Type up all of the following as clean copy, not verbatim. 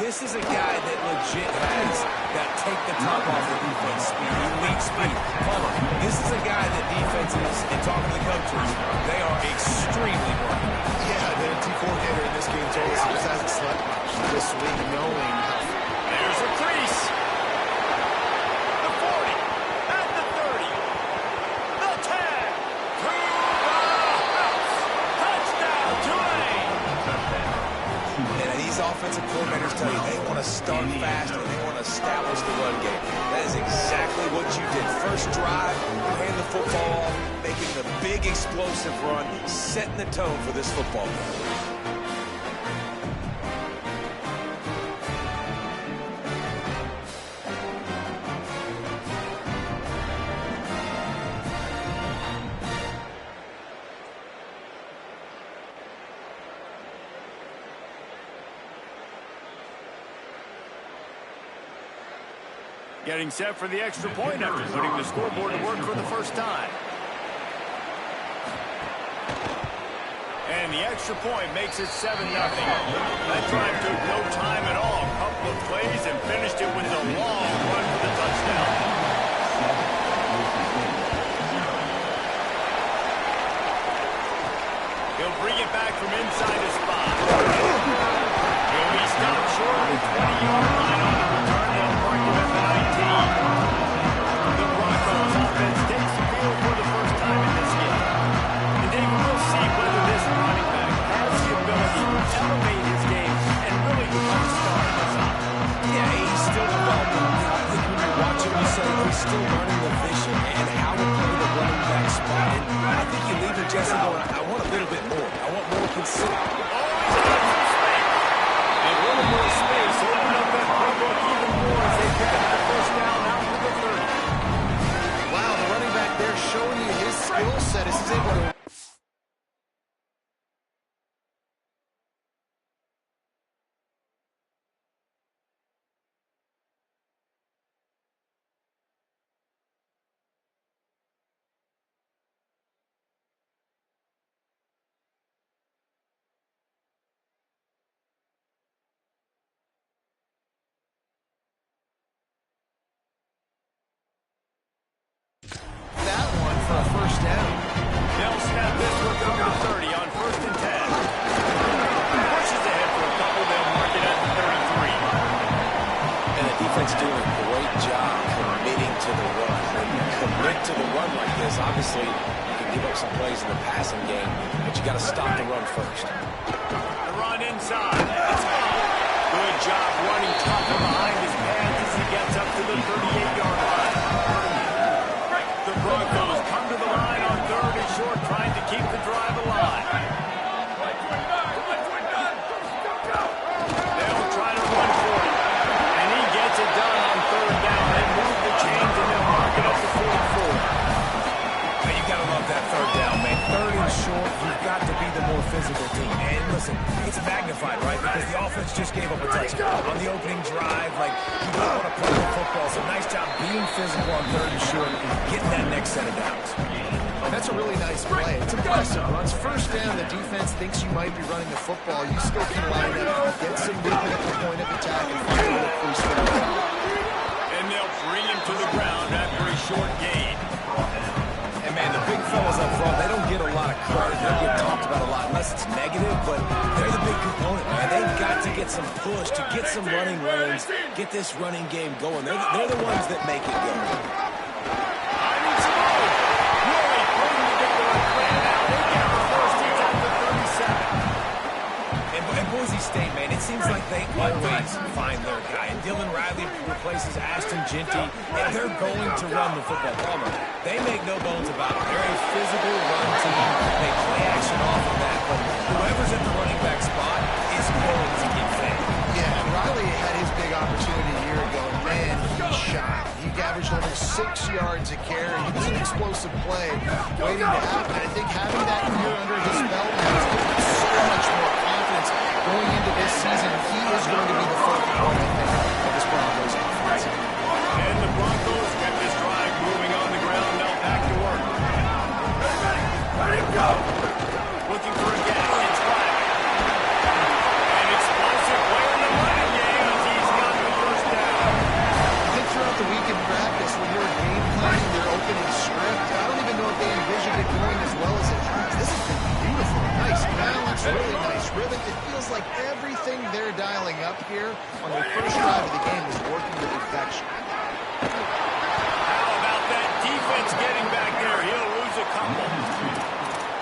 this is a guy that legit has that take the top off the defense speed, elite speed. Palmer, this is a guy that defenses, and talking to the coaches, they are extremely worried about. Yeah, the D coordinator in this game told us he just hasn't slept much this week, knowing how... There's a crease. The 40, at the 30, the 10, to the house. Touchdown, Tulane. And these offensive coordinators tell you they want to start fast and they want to establish the run game. That is exactly what you did. First drive, hand the football off, making the big explosive run, setting the tone for this football game. Getting set for the extra point after putting the scoreboard to work for the first time. And the extra point makes it 7-0. That drive took no time at all. A couple of plays and finished it with a long run for the touchdown. He'll bring it back from inside his spot. He'll be stopped short of the 20-yard line on the return. They'll mark him at the 19. The Broncos offense takes the field for the first time in this game. And David, we'll see whether this running back has the ability to elevate his game and really become a star in this offense. Yeah, he's still developing. I think when you watch him, you say he's still learning the vision and how to play the running back spot. And I think you leave it, Jesse, going, I want a little bit more. I want more consistency. A little more space, open up that playbook even more as they get the first down out to the 30. Wow, the running back there showing you his skill set as he's able to... that one for a first down. They'll snap this one over to 30 on 1st and 10. Pushes ahead for a couple. They'll mark it at the 33. And the defense doing a great job committing to the run. When you commit to the run like this, obviously you can give up some plays in the passing game, but you got to stop the run first. The run inside. It's fouled. Good job running top and behind his pads as he gets up to the 38-yard line. The Broncos come to the line on 3rd and short, trying to keep the drive alive. They'll try to run for it. And he gets it done on 3rd down. They move the chains and they'll mark it up to 44. Hey, you got to love that 3rd down, man. 3rd and short, you've got to be the more physical team. And listen, it's magnified, right? Because the offense just gave up a touchdown on the opening drive. Like, you don't want to play the football. So nice job being physical on 3rd and short, getting that next set of downs. That's a really nice play. It's impressive. Runs first down, the defense thinks you might be running the football. You still can line up, get some movement at the point of attack, and find a little free space. And they'll bring him to the ground after a short gain. And man, the big fellas up front, they don't get a lot of credit. They don't get talked about a lot unless it's negative, but they're the big component, man. They've got to get some push, to get some running lanes, get this running game going. They're the ones that make it go. And Boise State, man, it seems like they always find their guy. And Dylan Riley replaces Ashton Genty, and they're going to run the football. Palmer, they make no bones about it. They're a physical run team. They play action off of that, but whoever's at the running back spot is going to get fed. Yeah, and Riley had his big opportunity a year ago, and man, he shot. He averaged almost 6 yards a carry. He was an explosive play waiting to happen. I think having that year under his belt has given him so much more confidence going into this season. He is going to be the focal point, I think, of this Broncos offense. And the Broncos get this drive moving on the ground. Now back to work. Let him go. Looking for a gap. It's Riley. An explosive play in the running game. their first drive of the game was working to perfection. How about that defense getting back there? He'll lose a couple.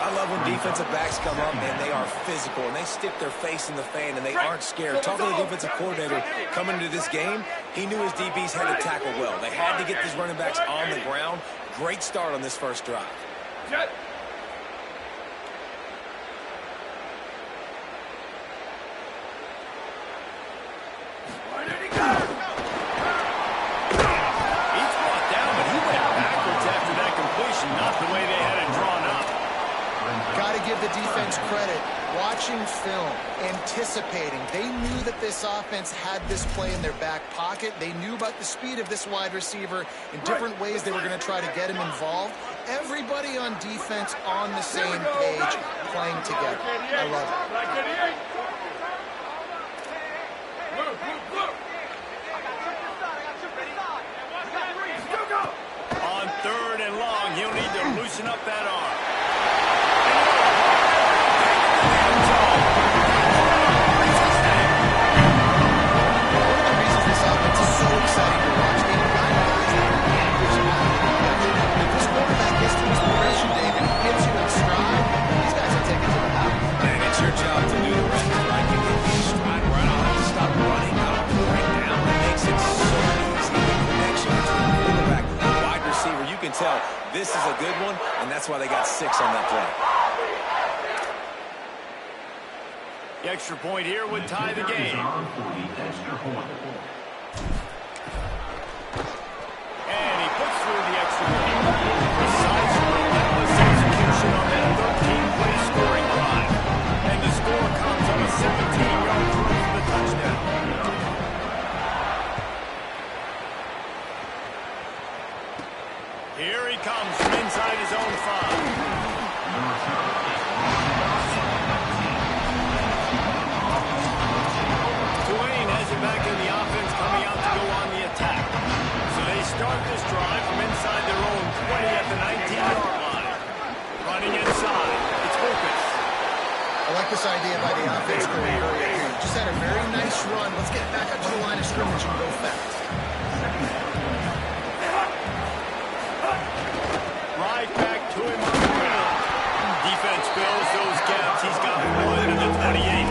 I love when defensive backs come up and they are physical and they stick their face in the fan and they aren't scared. Talking to the defensive coordinator coming into this game, he knew his DBs had to tackle well. They had to get these running backs on the ground. Great start on this first drive. Give the defense credit, watching film, anticipating. They knew that this offense had this play in their back pocket. They knew about the speed of this wide receiver in different ways they were going to try to get him involved. Everybody on defense on the same page, playing together. I love it. On 3rd and long, he'll need to loosen up that arm. So exciting to watch. They've got guys that are anchors out of the production. If this quarterback gets to inspiration, David, and gets you in stride, these guys are taking to the house. And it's your job to do the rest. Right? You get in stride where I don't have to stop running. I don't break down. It makes it so easy. The connection between the quarterback and the wide receiver, you can tell this is a good one, and that's why they got 6 on that play. The extra point here would tie the game. And he puts through the extra point. Precise, relentless execution on that 13-play scoring drive. And the score comes on a 17-yard throw for the touchdown. Here he comes from inside his own 5. Back in the offense coming out to go on the attack. So they start this drive from inside their own 20 at the 19-yard line. Running inside. It's Lucas. I like this idea by the offense going early here. Just had a very nice run. Let's get back up to the line of scrimmage and go fast. Right back to him on the ground. Defense fills those gaps. He's got 1 to the 28.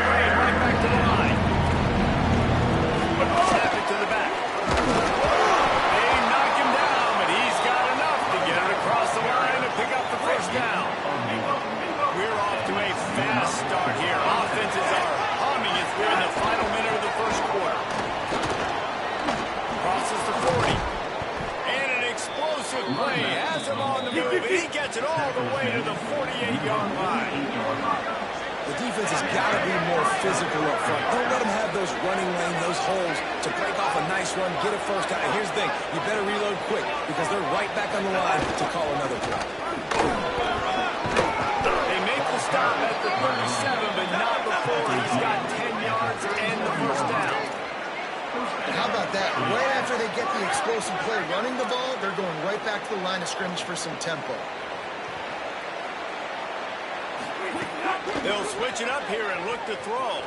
Right back to the line. Snap it to the back. They knock him down, but he's got enough to get it across the line and pick up the first down. We're off to a fast start here. Offenses are humming as we're in the final minute of the first quarter. Crosses the 40. And an explosive play. Has him on the move, and he gets it all the way to the 48-yard line. The defense has got to be more physical up front. Don't let them have those running lanes, those holes to break off a nice run, get a first down. And here's the thing, you better reload quick because they're right back on the line to call another play. They make the stop at the 37, but not before. He's got 10 yards and the first down. How about that? Right after they get the explosive play running the ball, they're going right back to the line of scrimmage for some tempo. They'll switch it up here and look to throw.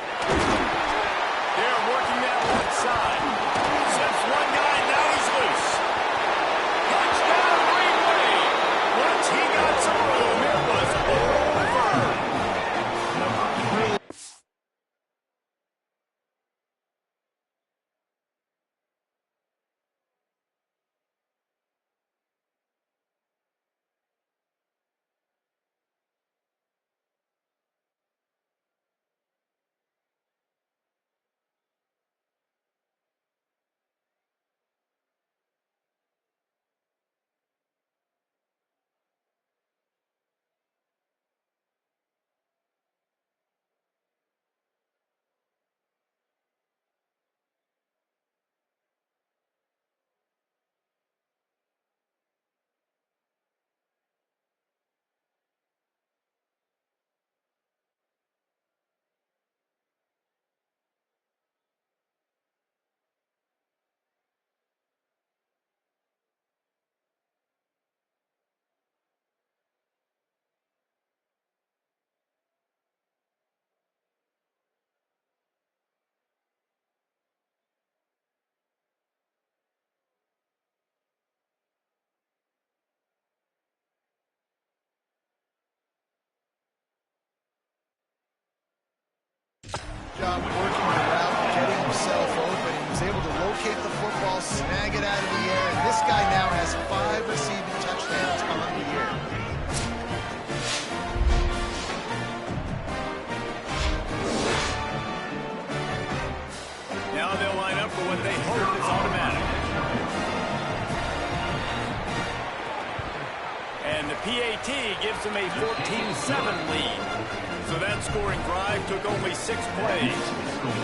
They're working that right side. Zips one guy, now he's loose. Touchdown, Green Bay. Once he got some room, it was over. locate the football, snag it out of the air, and this guy now has 5 receiving touchdowns on the year. Now they'll line up for what they hope is automatic. And the PAT gives them a 14-7 lead. So that scoring drive took only 6 plays.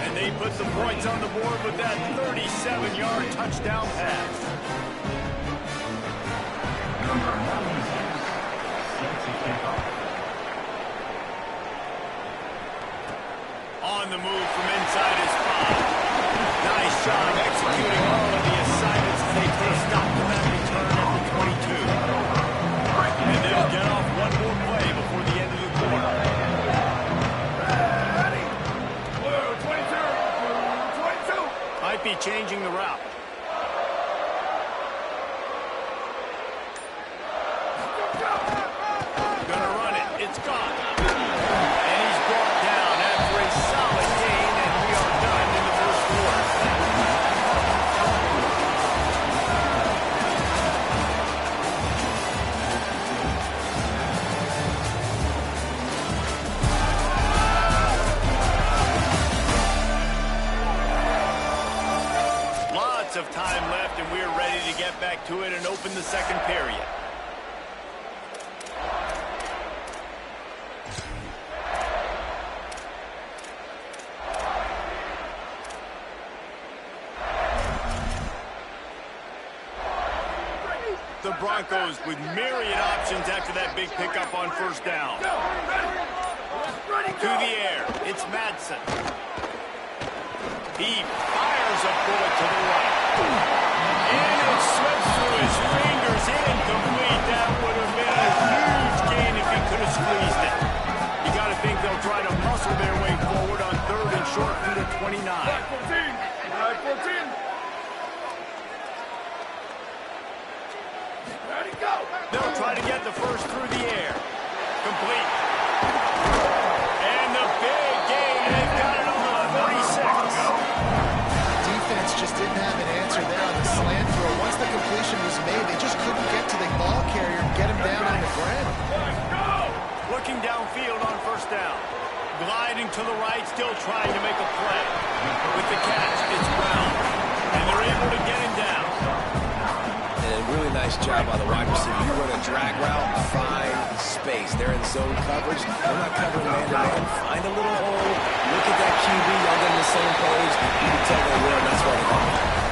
And they put the points on the board with that 37-yard touchdown pass. On the move from inside his 5. Nice job executing all of the assignments as they put a stop to that return at the 22. And they'll get off one more play before the end of the quarter. Might be changing the route. Gonna run it. It's gone. And he's brought down after a solid gain, and we are done in the first quarter. Lots of time left, and we're ready to get back to it and open the second period. The Broncos with myriad options after that big pickup on first down. To the air, it's Madsen. He fires a bullet to the right. And it slips through his fingers, incomplete. That would have been a huge gain if he could have squeezed it. You got to think they'll try to muscle their way forward on 3rd and short from the 29. 14. They'll try to get the first through the air. Complete. And the big gain. They've got it on the 36. Defense just didn't have an answer there on the slant throw. Once the completion was made, they just couldn't get to the ball carrier and get him down on the ground. Looking downfield on first down. Gliding to the right, still trying to make a play. With the catch, it's Brown. And they're able to get him down. And a really nice job by the wide receiver. You run a drag route, find space. They're in zone coverage. They're not covering man-to-man. Find a little hole. Look at that QB. Y'all get on the same page. You can tell they win. That's why they won.